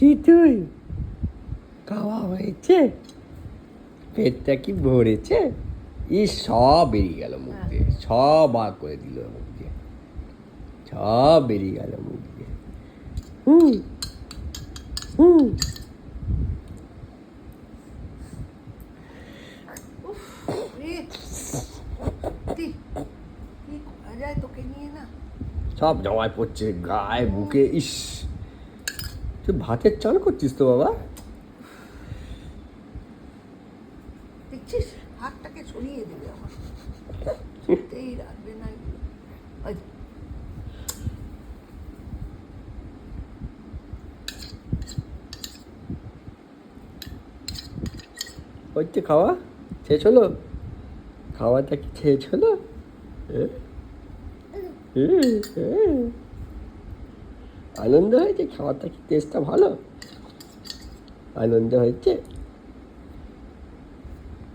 টিটুই খাওয়া হয়েছে? পেটটা কি ভরেছে? সব বেরিয়ে গেল মুখ দিয়ে, সব বার করে দিল মুখ দিয়ে, সব বেরিয়ে গেল মুখ দিয়ে। হুম হুম। তোকে নিয়ে না সব জমায় পড়ছে গায়ে বুকে। তুই ভাতের চাল করছিস তো বাবা? দেখছিস হাতটাকে সরিয়ে দেবে আমার, রাখবে না এগুলো। হচ্ছে খাওয়া শেষ হলো? খাওয়াটা কি শেষ হলো? আনন্দ হয়েছে? খাওয়াটা কি টেস্টটা ভালো? আনন্দ হয়েছে?